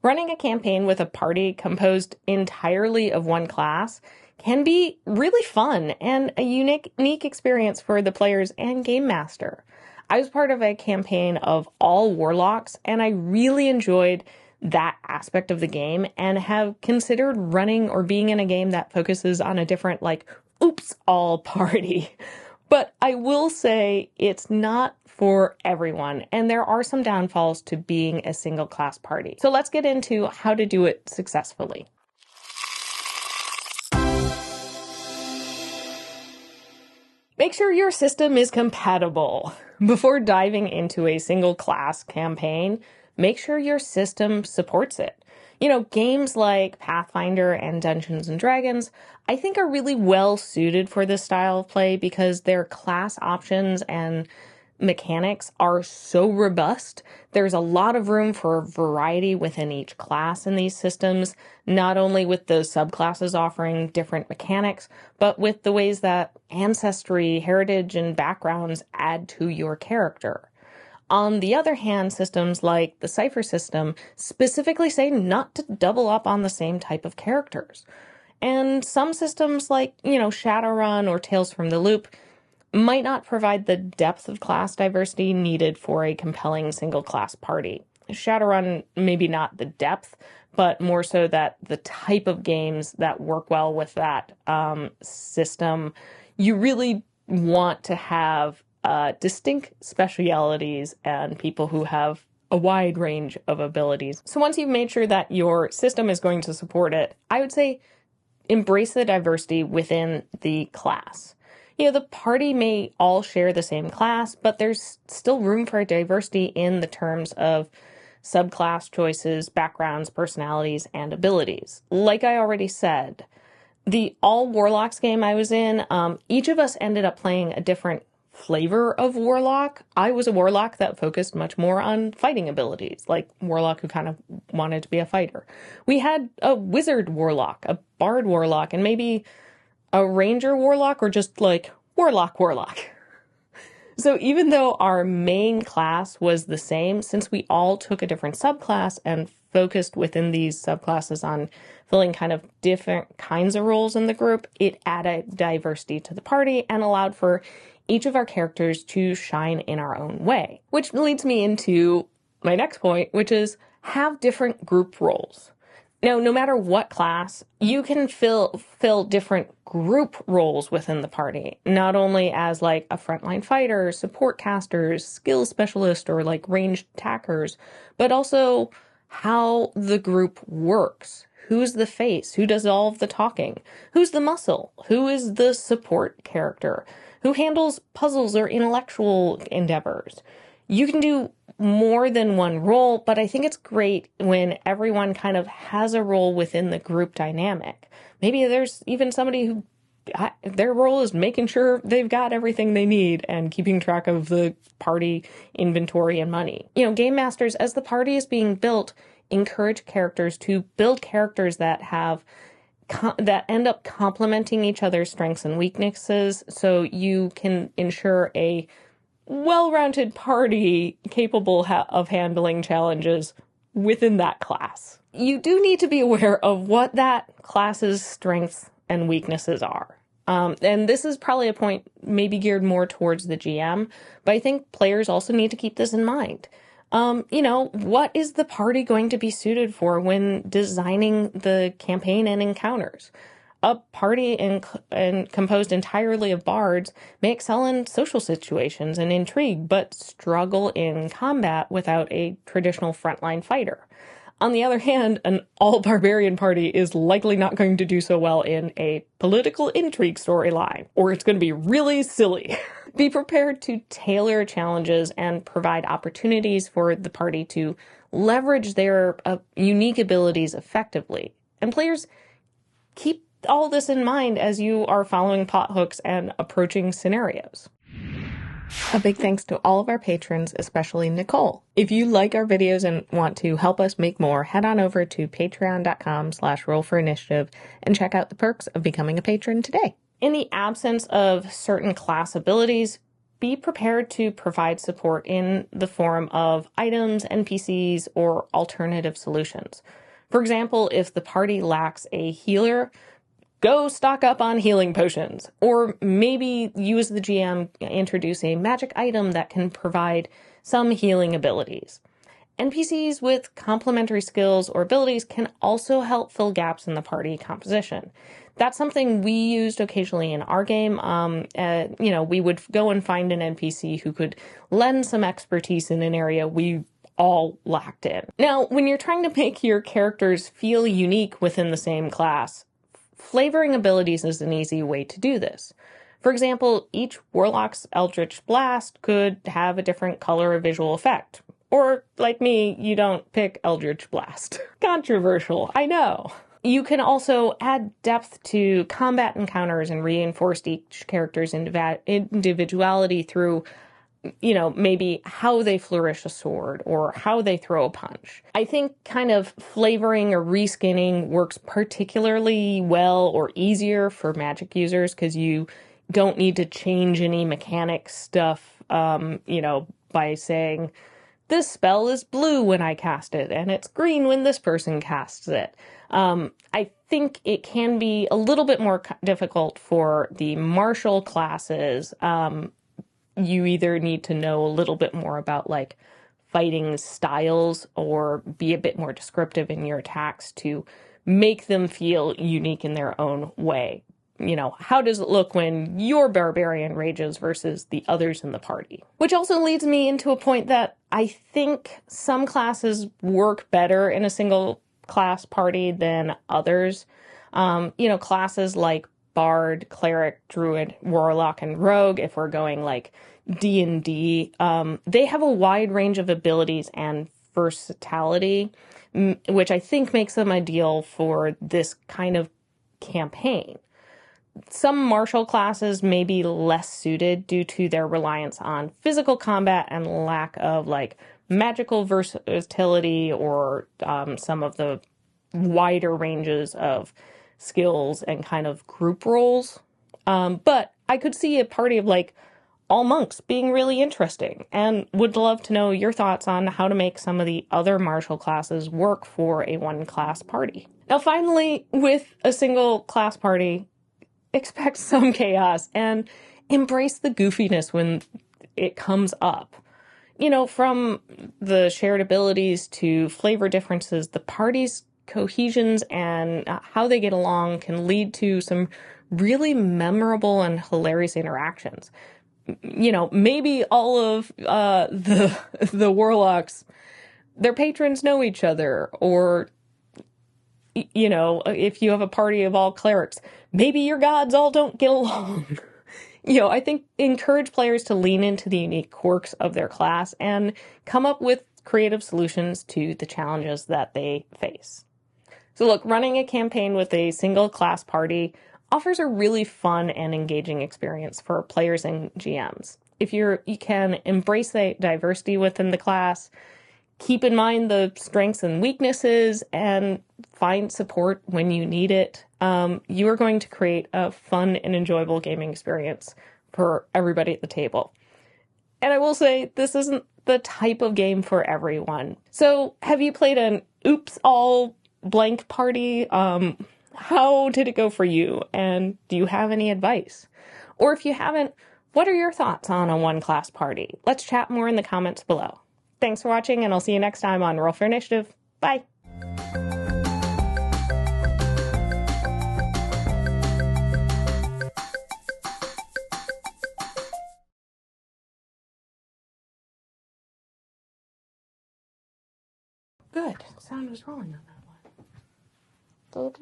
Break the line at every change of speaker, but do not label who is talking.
Running a campaign with a party composed entirely of one class can be really fun and a unique experience for the players and game master. I was part of a campaign of all Warlocks, and I really enjoyed that aspect of the game and have considered running or being in a game that focuses on a different, oops, all party. But I will say it's not for everyone, and there are some downfalls to being a single class party. So let's get into how to do it successfully. Make sure your system is compatible. Before diving into a single class campaign, make sure your system supports it. Games like Pathfinder and Dungeons and Dragons, I think are really well suited for this style of play because their class options and mechanics are so robust. There's a lot of room for variety within each class in these systems, not only with the subclasses offering different mechanics, but with the ways that ancestry, heritage, and backgrounds add to your character. On the other hand, systems like the Cypher system specifically say not to double up on the same type of characters. And some systems like, Shadowrun or Tales from the Loop might not provide the depth of class diversity needed for a compelling single-class party. Shadowrun, maybe not the depth, but more so that the type of games that work well with that system, you really want to have distinct specialities and people who have a wide range of abilities. So once you've made sure that your system is going to support it, I would say embrace the diversity within the class. The party may all share the same class, but there's still room for diversity in the terms of subclass choices, backgrounds, personalities, and abilities. Like I already said, the all Warlocks game I was in, each of us ended up playing a different flavor of Warlock. I was a Warlock that focused much more on fighting abilities, like Warlock who kind of wanted to be a fighter. We had a Wizard Warlock, a Bard Warlock, and maybe a Ranger Warlock, or just Warlock. So even though our main class was the same, since we all took a different subclass and focused within these subclasses on filling kind of different kinds of roles in the group, it added diversity to the party and allowed for each of our characters to shine in our own way. Which leads me into my next point, which is have different group roles. Now, no matter what class, you can fill different group roles within the party, not only as a frontline fighter, support casters, skill specialist, or ranged attackers, but also how the group works. Who's the face? Who does all of the talking? Who's the muscle? Who is the support character? Who handles puzzles or intellectual endeavors? You can do more than one role, but I think it's great when everyone kind of has a role within the group dynamic. Maybe there's even somebody who their role is making sure they've got everything they need and keeping track of the party inventory and money. Game masters, as the party is being built, encourage characters to build characters that that end up complementing each other's strengths and weaknesses, so you can ensure a well-rounded party capable of handling challenges within that class. You do need to be aware of what that class's strengths and weaknesses are. And this is probably a point maybe geared more towards the GM, but I think players also need to keep this in mind. What is the party going to be suited for when designing the campaign and encounters? A party composed entirely of bards may excel in social situations and intrigue, but struggle in combat without a traditional frontline fighter. On the other hand, an all-barbarian party is likely not going to do so well in a political intrigue storyline, or it's going to be really silly. Be prepared to tailor challenges and provide opportunities for the party to leverage their unique abilities effectively. And players, keep all this in mind as you are following plot hooks and approaching scenarios. A big thanks to all of our patrons, especially Nicole. If you like our videos and want to help us make more, head on over to patreon.com/rollforinitiative and check out the perks of becoming a patron today. In the absence of certain class abilities, be prepared to provide support in the form of items, NPCs, or alternative solutions. For example, if the party lacks a healer, go stock up on healing potions. Or maybe you as the GM introduce a magic item that can provide some healing abilities. NPCs with complementary skills or abilities can also help fill gaps in the party composition. That's something we used occasionally in our game. We would go and find an NPC who could lend some expertise in an area we all lacked in. Now, when you're trying to make your characters feel unique within the same class, flavoring abilities is an easy way to do this. For example, each Warlock's Eldritch Blast could have a different color or visual effect. Or, like me, you don't pick Eldritch Blast. Controversial, I know. You can also add depth to combat encounters and reinforce each character's individuality through, maybe how they flourish a sword or how they throw a punch. I think kind of flavoring or reskinning works particularly well or easier for Magic users because you don't need to change any mechanic stuff, by saying, this spell is blue when I cast it, and it's green when this person casts it. I think it can be a little bit more difficult for the martial classes. You either need to know a little bit more about like fighting styles or be a bit more descriptive in your attacks to make them feel unique in their own way. How does it look when your barbarian rages versus the others in the party? Which also leads me into a point that I think some classes work better in a single class party than others. Classes like Bard, Cleric, Druid, Warlock, and Rogue, if we're going like D&D, they have a wide range of abilities and versatility, which I think makes them ideal for this kind of campaign. Some martial classes may be less suited due to their reliance on physical combat and lack of like magical versatility or some of the wider ranges of skills and kind of group roles. But I could see a party of like all monks being really interesting and would love to know your thoughts on how to make some of the other martial classes work for a one-class party. Now, finally, with a single class party, expect some chaos and embrace the goofiness when it comes up. From the shared abilities to flavor differences, the party's cohesions and how they get along can lead to some really memorable and hilarious interactions. Maybe all of the warlocks, their patrons know each other, or if you have a party of all clerics, maybe your gods all don't get along. I think encourage players to lean into the unique quirks of their class and come up with creative solutions to the challenges that they face. So look, running a campaign with a single class party offers a really fun and engaging experience for players and GMs. If you can embrace the diversity within the class, keep in mind the strengths and weaknesses, and find support when you need it, you are going to create a fun and enjoyable gaming experience for everybody at the table. And I will say, this isn't the type of game for everyone. So have you played an oops all blank party? How did it go for you? And do you have any advice? Or if you haven't, what are your thoughts on a one-class party? Let's chat more in the comments below. Thanks for watching, and I'll see you next time on Roll for Initiative. Bye! Good. Sound was rolling on that one.